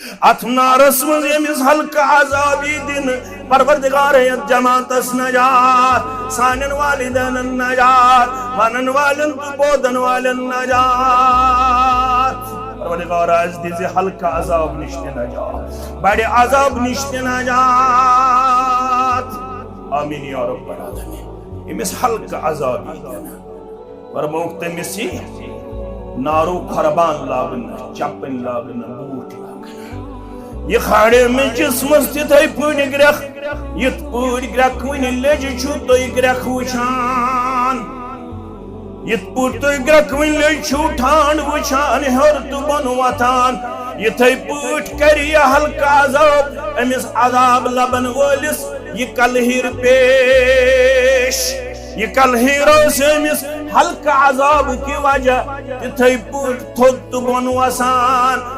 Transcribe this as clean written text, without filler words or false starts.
अथ नारस मज यमिस हल्का अजाबी दिन परवरदिगार जमातस नजात सानन वालिदैन नजात वनन वालन तो बोदन वालन नजात परवरदिगार आज दिजे हल्का अजाब निश्ते नजात बड़े अजाब निश्ते नजात आमीन या रब्बल आलमीन यमिस हल्का अजाबी दिन वरमोक्त मिसी नारो खरबान लागन चपन लागन बूट ये खाड़े में जिसमस तिथै पूरी ग्रख यत पूरी ग्रख वन लज छु तुय ग्रख वुछान यत पूर तुय ग्रख वन लज छु ठान वुछान हर तु बन वथान यथै पूट करि हल्का अजाब अमिस अजाब लबन वलिस ये कलहिर पेश ये कलहिरो से अमिस हल्का अजाब की वजह यथै पूट थोत तु बन वसान